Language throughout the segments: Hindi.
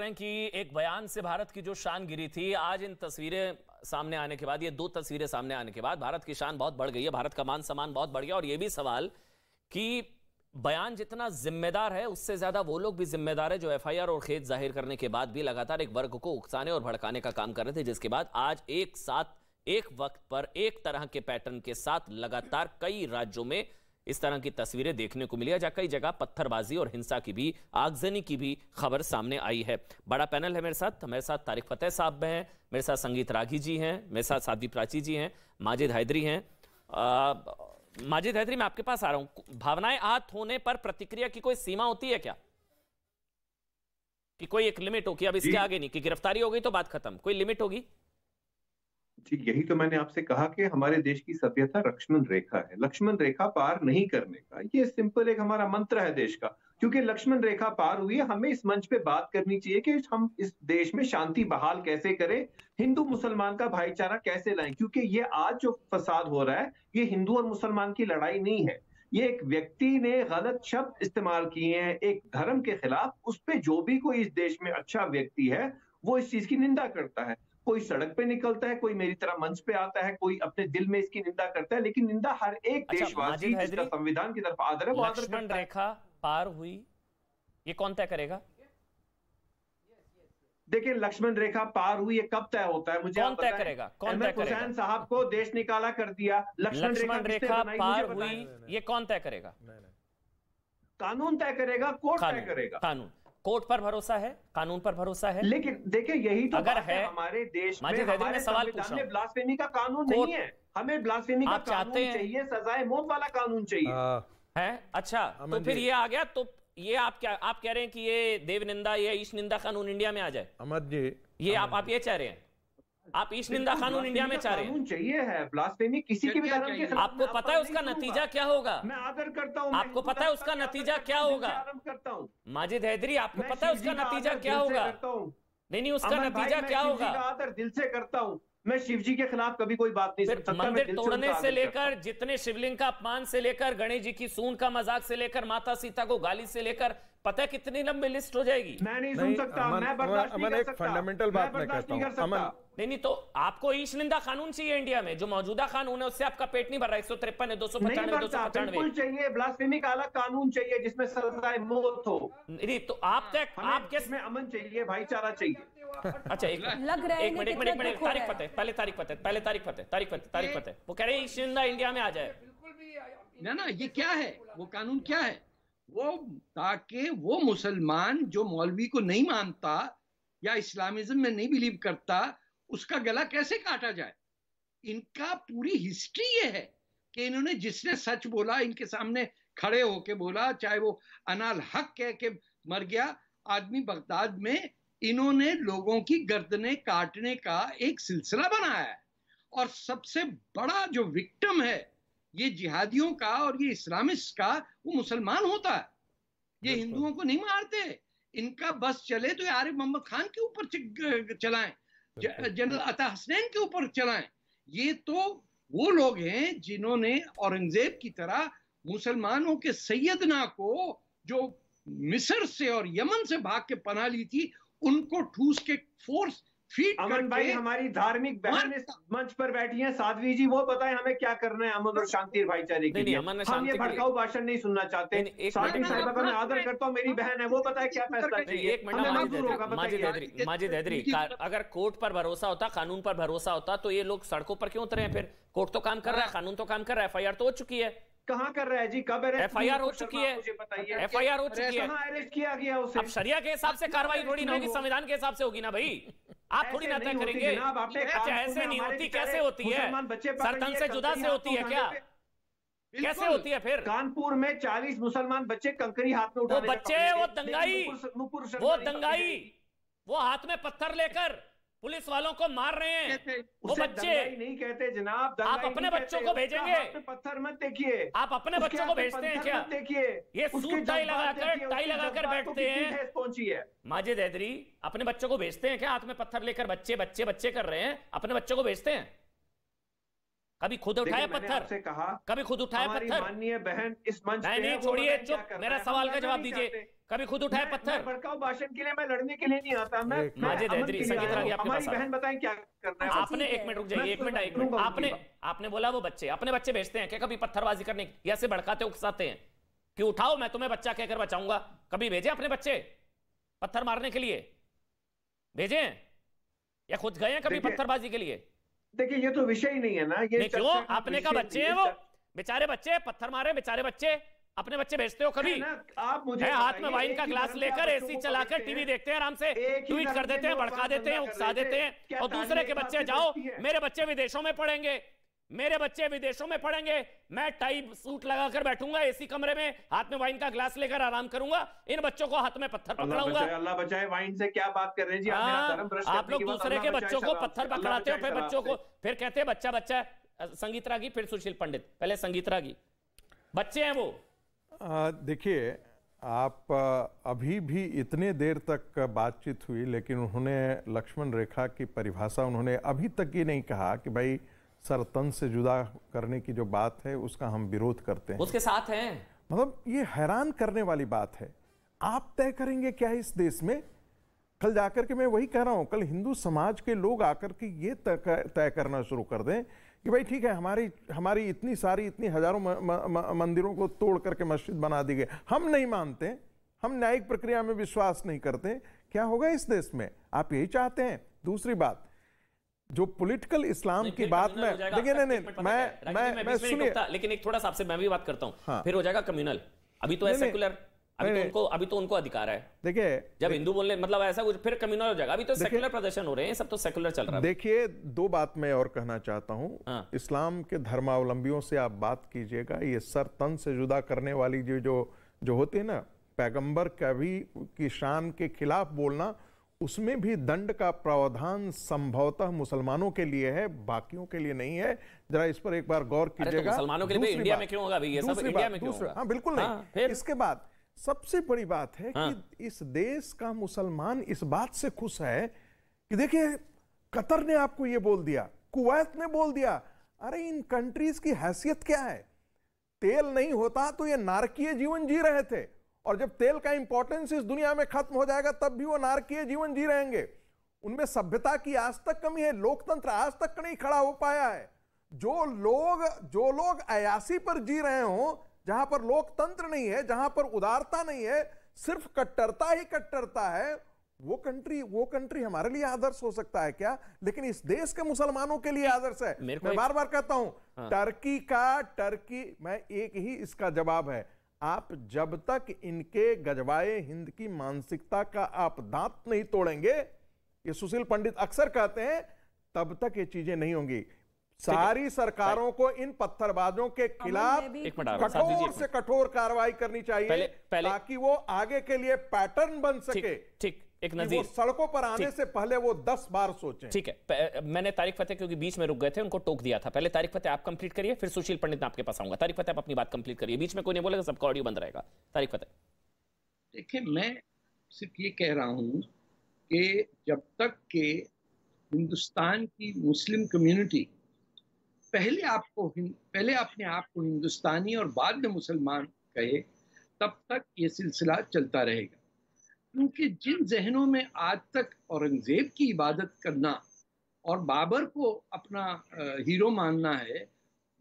हैं कि एक बयान से भारत की जो शान गिरी थी, आज इन तस्वीरें सामने आने के बाद, ये दो तस्वीरें सामने आने के बाद भारत की शान बहुत बढ़ गई है, भारत का मान सम्मान बहुत बढ़ गया। और ये भी सवाल कि बयान जितना जिम्मेदार है उससे ज्यादा वो लोग भी जिम्मेदार है जो एफआईआर और खेद जाहिर करने के बाद भी लगातार एक वर्ग को उकसाने और भड़काने का काम कर रहे थे, जिसके बाद आज एक साथ एक वक्त पर एक तरह के पैटर्न के साथ लगातार कई राज्यों में इस तरह की तस्वीरें देखने को मिली है, जहां कई जगह पत्थरबाजी और हिंसा की भी, आगजनी की भी खबर सामने आई है। बड़ा पैनल है मेरे साथ तारिक फतेह साहब हैं, मेरे साथ संगीत रागी जी हैं, मेरे साथ साध्वी प्राची जी हैं, माजिद हैदरी हैं। माजिद हैदरी, मैं आपके पास आ रहा हूं। भावनाएं आहत होने पर प्रतिक्रिया की कोई सीमा होती है क्या, कि कोई एक लिमिट हो कि अब इसके आगे नहीं, कि गिरफ्तारी हो गई तो बात खत्म, कोई लिमिट होगी? जी, यही तो मैंने आपसे कहा कि हमारे देश की सभ्यता लक्ष्मण रेखा है, लक्ष्मण रेखा पार नहीं करने का। ये सिंपल एक हमारा मंत्र है देश का। क्योंकि लक्ष्मण रेखा पार हुई है, हमें इस मंच पे बात करनी चाहिए कि हम इस देश में शांति बहाल कैसे करें, हिंदू मुसलमान का भाईचारा कैसे लाएं। क्योंकि ये आज जो फसाद हो रहा है, ये हिंदू और मुसलमान की लड़ाई नहीं है, ये एक व्यक्ति ने गलत शब्द इस्तेमाल किए हैं एक धर्म के खिलाफ। उस पे जो भी कोई इस देश में अच्छा व्यक्ति है वो इस चीज की निंदा करता है। कोई सड़क पे निकलता है, कोई मेरी तरह मंच पे आता है, कोई अपने दिल में इसकी निंदा करता है, लेकिन निंदा हर एक देशवासी जिसका संविधान की तरफ आदर है वो आदर करता है। लक्ष्मण रेखा पार हुई, ये कौन तय करेगा? देखिए, लक्ष्मण रेखा पार हुई ये कब तय होता है, मुझे कौन तय करेगा? कौन तय करेगा? हुसैन साहब को देश निकाला कर दिया, लक्ष्मण रेखा पार हुई, ये कौन तय करेगा? कानून तय करेगा, कोर्ट तय करेगा। कानून, कोर्ट पर भरोसा है, कानून पर भरोसा है। लेकिन देखिए, यही तो अगर है हमारे देश में, हमारे संविधान में ब्लास्फेमी का कानून नहीं है। हमें ब्लास्फेमी का कानून चाहिए, सजाए मौत वाला कानून चाहिए है। अच्छा, तो फिर ये आ गया, तो ये आप कह रहे हैं कि ये देव निंदा, ये ईश निंदा कानून इंडिया में आ जाए? अहमद जी, ये आप ये चाह रहे हैं? आप ईश निंदा कानून इंडिया में चाह रहे हैं? चाहिए है, ब्लास्फेमी किसी के भी धर्म के खिलाफ। आपको पता है उसका नतीजा क्या होगा? मैं आदर करता हूं। आपको पता है उसका नतीजा क्या होगा? माजिद हैदरी, आपको पता है उसका नतीजा क्या होगा? नहीं, उसका नतीजा क्या होगा? आदर दिल से करता हूं मैं, शिव जी के खिलाफ कभी कोई बात नहीं कर सकता। मंदिर तोड़ने से लेकर, जितने शिवलिंग का अपमान से लेकर, गणेश जी की सूंड का मजाक से लेकर, माता सीता को गाली से लेकर, पता है कितनी लंबी लिस्ट हो जाएगी। मैं नहीं सुन सकता, मैं बर्दाश्त नहीं कर सकता। फंडामेंटल बात मैं कहता हूं। नहीं, तो आपको ईश निंदा कानून चाहिए इंडिया में। जो मौजूदा कानून है उससे आपका पेट नहीं भर रहा। 153 है, 295, 295 चाहिए। ब्लास्फेमी का अलग कानून चाहिए जिसमें सजाए मौत हो। नहीं, तो आप किस में अमन चाहिए, भाईचारा चाहिए। अच्छा, एक मिनट, तारिक फतेह वो कह रहे हैं ईश निंदा इंडिया में आ जाए। बिल्कुल भी ना, ये क्या है, वो कानून क्या है? वो ताकि वो मुसलमान जो मौलवी को नहीं मानता या इस्लामिज्म में नहीं बिलीव करता, उसका गला कैसे काटा जाए। इनका पूरी हिस्ट्री ये है कि इन्होंने जिसने सच बोला, इनके सामने खड़े होके बोला, चाहे वो अनाल हक कह के मर गया आदमी बगदाद में, इन्होंने लोगों की गर्दनें काटने का एक सिलसिला बनाया है। और सबसे बड़ा जो विक्टिम है ये जिहादियों का और ये इस्लामिस्ट का, वो मुसलमान होता है। ये हिंदुओं को नहीं मारते। इनका बस चले तो आरिफ मोहम्मद खान के ऊपर चलाएं, जनरल अता हसनैन के ऊपर चलाएं। ये तो वो लोग हैं जिन्होंने औरंगजेब की तरह मुसलमानों के सैयदना को, जो मिस्र से और यमन से भाग के पनाह ली थी, उनको ठूस के फोर्स फीट अमन भाई, हमारी धार्मिक बहन इस मंच पर बैठी हैं, साध्वी जी, वो बताएं हमें क्या करना है अमन और शांति और भाईचारे के लिए। हम ये भड़काऊ भाषण नहीं सुनना चाहते। साध्वी साहिबा का मैं आदर करता हूँ, मेरी बहन है, वो बताए क्या फैसला चाहिए। एक मिनट, माजिद हैदरी, अगर कोर्ट पर भरोसा होता, कानून पर भरोसा होता, तो ये लोग सड़कों पर क्यों उतरे हैं? फिर कोर्ट तो काम कर रहा है, कानून तो काम कर रहा है, एफआईआर तो हो चुकी है। कहाँ कर रहा है जी? कब एफआईआर हो चुकी है? मुझे बताइए, एफआईआर हो चुकी है। कहाँ अरेस्ट किया गया उसे? अब शरिया के हिसाब से कार्रवाई थोड़ी ना होगी, संविधान के हिसाब से होगी ना भाई। आप थोड़ी ना तय करेंगे। ऐसे नहीं होती, कैसे होती है? सरतन से जुदा से होती है क्या? कैसे होती है फिर? कानपुर में 40 मुसलमान बच्चे कंकरी हाथ में उठाने, वो बच्चे, वो दंगाई, वो हाथ में पत्थर लेकर पुलिस वालों को मार रहे हैं। वो बच्चे नहीं कहते जनाब। आप अपने बच्चों को भेजेंगे? पत्थर मत देखिए। आप अपने बच्चों को भेजते हैं क्या? देखिए, ये सूट टाई लगाकर बैठते हैं। पहुंची है माजिद हैदरी, अपने बच्चों को भेजते हैं क्या? हाथ में पत्थर लेकर बच्चे कर रहे हैं, अपने बच्चों को भेजते हैं? कभी खुद उठाया पत्थर? कभी खुद उठाया पत्थर? माननीय बहन इस मंच पे नहीं, छोड़िए, चुप, मेरा सवाल का जवाब दीजिए। कभी खुद उठाए पत्थर? भड़काऊ भाषण के लिए मैं लड़ने के लिए नहीं आता। माजिद हैदरी, संगीत रागी आपके पास। हमारी बहन बताएं क्या करना है। आपने, एक मिनट रुक जाइए, एक मिनट, आपने बोला वो बच्चे, अपने बच्चे भेजते हैं क्या कभी पत्थरबाजी करने, या से भड़काते उकसाते हैं कि उठाओ मैं तुम्हें बच्चा कहकर बचाऊंगा? कभी भेजे अपने बच्चे पत्थर मारने के लिए? भेजे या खुद गए हैं कभी पत्थरबाजी के लिए? देखिए ये तो विषय ही नहीं है ना, ये क्यों? आपने का बच्चे हैं वो, बेचारे बच्चे, पत्थर मारे बेचारे बच्चे, अपने बच्चे भेजते हो कभी? आप मुझे हाथ में वाइन का ग्लास लेकर एसी चलाकर टीवी देखते हैं, आराम से ट्वीट कर देते हैं, भड़का देते हैं, उकसा देते हैं, और दूसरे के बच्चे जाओ मेरे बच्चे विदेशों में पढ़ेंगे, मेरे बच्चे विदेशों में पढ़ेंगे, मैं टाई सूट लगाकर बैठूंगा एसी कमरे में, हाथ में वाइन का ग्लास लेकर आराम करूंगा, इन बच्चों को हाथ में पत्थर पकड़ाऊंगा। अल्लाह बचाए, वाइन से क्या बात कर रहे हैं जी आप लोग दूसरे के बच्चों को पत्थर पकड़ाते हो, फिर बच्चों को फिर कहते हैं बच्चा बच्चा। संगीत रागी, फिर सुशील पंडित, पहले संगीत रागी। बच्चे हैं वो। देखिए आप अभी भी इतने देर तक बातचीत हुई, लेकिन उन्होंने लक्ष्मण रेखा की परिभाषा उन्होंने अभी तक ये नहीं कहा कि भाई सर तन से जुदा करने की जो बात है उसका हम विरोध करते हैं, उसके साथ हैं। मतलब ये हैरान करने वाली बात है। आप तय करेंगे क्या इस देश में? कल जाकर के, मैं वही कह रहा हूं, कल हिंदू समाज के लोग आकर के ये तय करना शुरू कर दें कि भाई ठीक है, हमारी इतनी हजारों मंदिरों को तोड़ करके मस्जिद बना दी गई, हम नहीं मानते, हम न्यायिक प्रक्रिया में विश्वास नहीं करते। क्या होगा इस देश में? आप यही चाहते हैं? दूसरी बात, जो पॉलिटिकल इस्लाम की बात में, देखिए नहीं, मैं सुनिए, लेकिन एक थोड़ा सा आपसे मैं भी बात करता हूं, फिर हो जाएगा कम्युनल। अभी तो है सेकुलर, अभी तो उनको अधिकार है। देखिए जब हिंदू बोलने मतलब ऐसा कुछ, फिर कम्युनल हो जाएगा। अभी तो सेकुलर प्रदर्शन हो रहे हैं, सब तो सेकुलर चल रहा है। देखिए दो बात मैं और कहना चाहता हूं। इस्लाम के धर्मावलंबियों से आप बात कीजिएगा, ये सर तन से जुदा करने वाली जो होती है ना, पैगंबर कभी की शान के खिलाफ बोलना, उसमें भी दंड का प्रावधान संभवतः मुसलमानों के लिए है, बाकियों के लिए नहीं है। जरा इस पर एक बार गौर कीजिएगा। तो मुसलमानों के लिए इंडिया में क्यों होगा? ये सब इंडिया में क्यों होगा? हाँ बिल्कुल नहीं। इसके बाद सबसे बड़ी बात है कि इस देश का मुसलमान इस बात से खुश है कि देखिए कतर ने आपको ये बोल दिया, कुवैत ने बोल दिया, अरे इन कंट्रीज की हैसियत क्या है? तेल नहीं होता तो ये नारकीय जीवन जी रहे थे, और जब तेल का इंपॉर्टेंस इस दुनिया में खत्म हो जाएगा तब भी वो नारकीय जीवन जी रहेंगे। उनमें सभ्यता की आज तक कमी है, लोकतंत्र आज तक नहीं खड़ा हो पाया है। जो लोग अयासी पर जी रहे हो, जहां पर लोकतंत्र नहीं है, जहां पर उदारता नहीं है, सिर्फ कट्टरता ही कट्टरता है, वो कंट्री हमारे लिए आदर्श हो सकता है क्या? लेकिन इस देश के मुसलमानों के लिए आदर्श है। मैं बार बार कहता हूं, टर्की मैं एक ही इसका जवाब है, आप जब तक इनके गजवाए हिंद की मानसिकता का आप दांत नहीं तोड़ेंगे, ये सुशील पंडित अक्सर कहते हैं, तब तक ये चीजें नहीं होंगी। सारी सरकारों को इन पत्थरबाजों के खिलाफ कठोर से कठोर कार्रवाई करनी चाहिए, ताकि वो आगे के लिए पैटर्न बन सके। ठीक, एक नजीर, सड़कों पर आने से पहले वो 10 बार सोचें। ठीक है, मैंने तारिक फतेह क्योंकि बीच में रुक गए थे, उनको टोक दिया था। पहले तारिक फतेह आप कंप्लीट करिए, फिर सुशील पंडित आपके पास आऊंगा। तारिक फतेह आप अपनी बात कंप्लीट करिए, बीच में कोई नहीं बोलेगा, सबका ऑडियो बंद रहेगा। तारिक फतेह। देखिए मैं सिर्फ ये कह रहा हूं कि जब तक के हिंदुस्तान की मुस्लिम कम्युनिटी पहले अपने आप को हिंदुस्तानी और बाद में मुसलमान कहे, तब तक ये सिलसिला चलता रहेगा। क्योंकि जिन जहनों में आज तक औरंगजेब की इबादत करना और बाबर को अपना हीरो मानना है,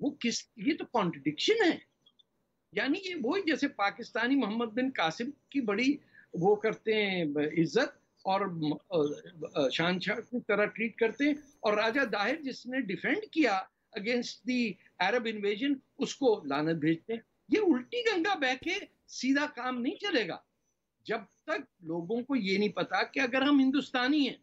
ये तो कॉन्ट्रडिक्शन है। यानी ये वही जैसे पाकिस्तानी मोहम्मद बिन कासिम की बड़ी वो करते हैं इज्जत और शहंशाह की तरह ट्रीट करते हैं, और राजा दाहिर जिसने डिफेंड किया अगेंस्ट दी अरब इन्वेजन, उसको लानत भेजते हैं। ये उल्टी गंगा बह के सीधा काम नहीं चलेगा जब तक लोगों को ये नहीं पता कि अगर हम हिंदुस्तानी हैं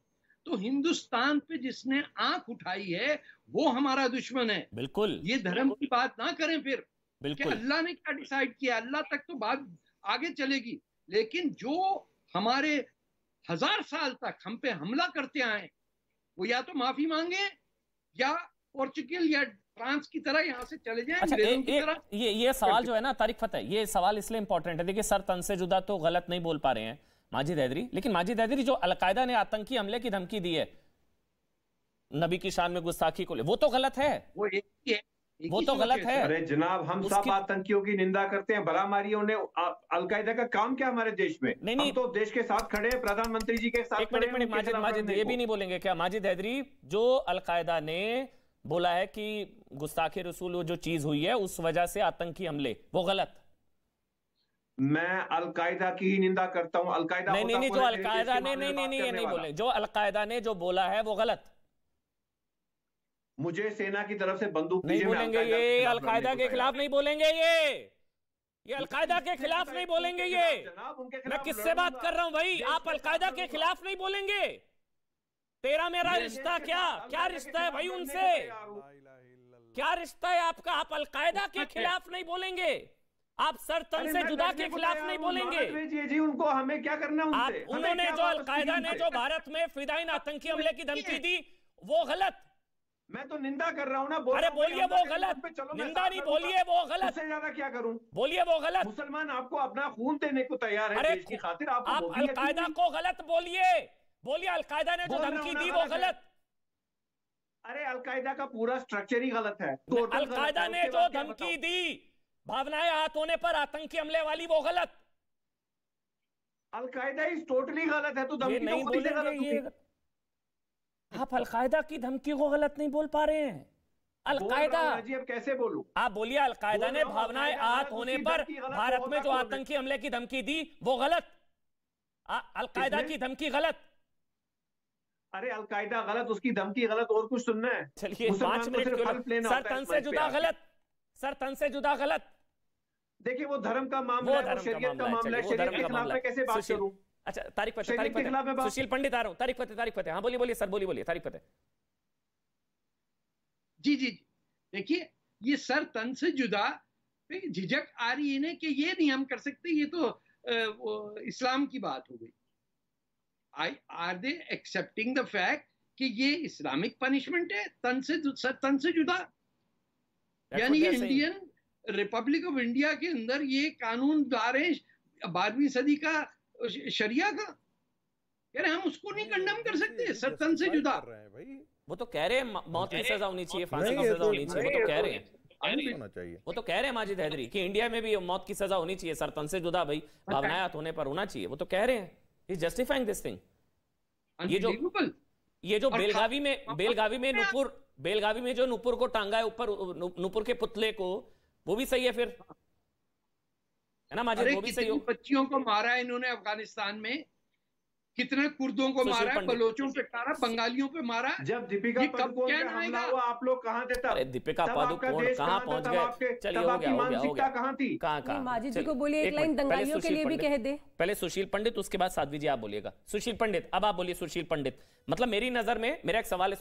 तो हिंदुस्तान पे जिसने आंख उठाई है वो हमारा दुश्मन है। बिल्कुल, ये धर्म की बात ना करें फिर, बिल्कुल अल्लाह ने क्या डिसाइड किया, अल्लाह तक तो बात आगे चलेगी, लेकिन जो हमारे 1000 साल तक हम पे हमला करते आए वो या तो माफी मांगे या पोर्चुगल या फ्रांस की तरह यहां से चले जाएं। अच्छा, ये सवाल जो है ना तारिक फतेह, ये सवाल इसलिए इंपॉर्टेंट है। देखिए सर तन से जुदा तो गलत नहीं बोल पा रहे हैं माजिद हैदरी, लेकिन माजिद हैदरी जो अलकायदा ने आतंकी हमले की धमकी दी है नबी की शान में गुस्ताखी को ले, वो तो गलत है। वो एक ही है, एक वो ही तो सोच गलत है। अरे जनाब, हम सब उसकी- आतंकियों की निंदा करते हैं, भलामारियों ने अलकायदा का काम क्या हमारे देश में? नहीं, हम तो देश के साथ खड़े हैं, प्रधानमंत्री जी के साथ एक खड़े मिनट हैं उनके माजिद, खिलाफ माजिद लड़ने ये को। भी नहीं बोलेंगे क्या माजिद हैदरी, जो अलकायदा ने बोला है कि गुस्ताखी रसूल वो जो चीज हुई है उस वजह से आतंकी हमले, वो गलत? मैं अलकायदा की ही निंदा करता हूं। अलकायदा नहीं नहीं होता नहीं, कौन जो है तेरे देश अलकायदा के ने, मामले नहीं में नहीं बात नहीं, ये करने नहीं वाला? बोले, जो अलकायदा ने जो बोला है वो गलत। मुझे सेना की तरफ से बंदूक नहीं दीजिए, मैं बोलेंगे अलकायदा ये, के खिलाफ अलकायदा लड़ने के को खिलाफ तैयार नहीं बोलेंगे ये अलकायदा के खिलाफ नहीं बोलेंगे ये। जनाब, उनके मैं खिलाफ किससे बात लड़ूंगा। कर रहा हूं भाई? देश आप के अलकायदा साथ के लड़ूंगा। खिलाफ नहीं बोलेंगे? तेरा मेरा मैं रिश्ता देश के क्या साथ क्या अलकायदा के रिश्ता है खिलाफ भाई लड़ने को उनसे? तैयार हूं। क्या रिश्ता है आपका? आप अलकायदा के खिलाफ नहीं बोलेंगे, आप सर तन अरे से मैं जुदा लड़ने के को खिलाफ तैयार नहीं हूं, बोलेंगे भारत भेजिए जी उनको, हमें क्या करना आप। उनसे? हमें उन्होंने क्या जो वापस अलकायदा चाहिए ने उनसे? जो भारत में फिदाइन आतंकी हमले की धमकी दी वो गलत। मैं तो निंदा कर रहा हूं ना। अरे बोलिए वो गलत, निंदा नहीं, बोलिए वो गलत, उससे ज्यादा क्या करूं? बोलिए वो गलत। मुसलमान आपको अपना खून देने को तैयार है अरे देश की खातिर, आप आपको वो भी यकीन अलकायदा नहीं? को गलत बोलिए, बोलिए अलकायदा ने जो बोल रहा हूं धमकी ना, दी वो गलत है। गलत। अरे अलकायदा का पूरा स्ट्रक्चर ही गलत है। टोटल गलत अलकायदा है, ने उसके जो बाद क्या धमकी बताऊं? दी भावनाएं आहत होने पर आतंकी हमले वाली, वो गलत। अलकायदा इज टोटली गलत है, तो ये धमकी तो नहीं खुद ही से बोलेंगे गलत ये। हुई। आप अलकायदा की धमकी को गलत नहीं बोल पा रहे हैं। बोल रहा अलकायदा, हूं ना जी, अब कैसे बोलूं? आप बोलिए अलकायदा बोल ने रहा हूं, भावनाएं अलकायदा आहत गलत, होने उसकी पर धमकी गलत, भारत वो में जो होता कौन है? आतंकी हमले की धमकी दी वो गलत। अलकायदा किसने? की धमकी गलत। अरे अलकायदा गलत, उसकी धमकी गलत, और कुछ सुनना है? चलिए मुसलमान 5 को मिनट सिर्फ क्यों हल्फ लेना सर होता है तन इस से मंच पे जुदा आके। गलत, सर तन से जुदा गलत। देखिए वो धर्म का मामला वो है, वो धर्म का शरीयत का मामला है, मामला है, चलिए, वो शरीयत धर्म के का खिलाफ मामला मैं है। कैसे बात सुशील, करूं? अच्छा तारिक फतेह, शरीयत तारिक के खिलाफ मैं फतेह, बात- सुशील पंडित आ रहा हूं। तारिक फतेह, हाँ बोलिए बोलिए सर, बोलिए तारिक फतेह। जी जी, देखिए ये सर तन से जुदा पे झिझक आ रही है ना कि ये नहीं हम कर सकते, ये तो वो इस्लाम की बात हो गई। Are they accepting the fact कि ये इस्लामिक पनिशमेंट है, तन से जुदा? यानी ये इंडियन रिपब्लिक ऑफ इंडिया के अंदर ये कानून ला रहे हैं 12वीं सदी का शरिया का, कह रहे हैं हम उसको नहीं कंडेम कर सकते, सर तन से जुदा। वो तो कह रहे हैं मौत की सजा होनी चाहिए, फांसी नहीं, की ये सजा तो- होनी चाहिए, वो तो कह रहे हैं, होना चाहिए। वो तो कह रहे हैं माजिद हैदरी कि इंडिया में भी मौत की सजा होनी चाहिए, सर तन से जुदा भाई, भावनाएं आहत होने पर होना चाहिए, वो तो कह रहे हैं। Is justifying this thing. ये जो और बेलगावी में जो नुपुर को टांगा है ऊपर, नुपुर के पुतले को, वो भी सही है फिर, है ना माजिद? वो भी सही हो। बच्चियों को मारा है इन्होंने अफगानिस्तान में, कितने कुर्दों को मारा है, बलोचों पे मारा, बंगालियों पे मारा। जब दीपिका ये कब पादुकोण क्या पे हमला आएगा? हुआ, आप लोग कहाँ थे तब? अरे दीपिका तब आपका पादुकोण देश कहाँ था? पहुंच तब गए? आपके- चलिए तब हो आपकी गया, मानसिकता कहाँ थी? कहाँ? माजिद जी चलिए, को बोलिए एक एक लाइन मिनट, पहले दंगाइयों के सुशील लिए भी पंडित। कह दे। पहले सुशील पंडित, उसके बाद साध्वी जी आप बोलिएगा। सुशील पंडित, अब आप बोलिए सुशील पंडित। मतलब मेरी नजर में, मेरा एक सवाल है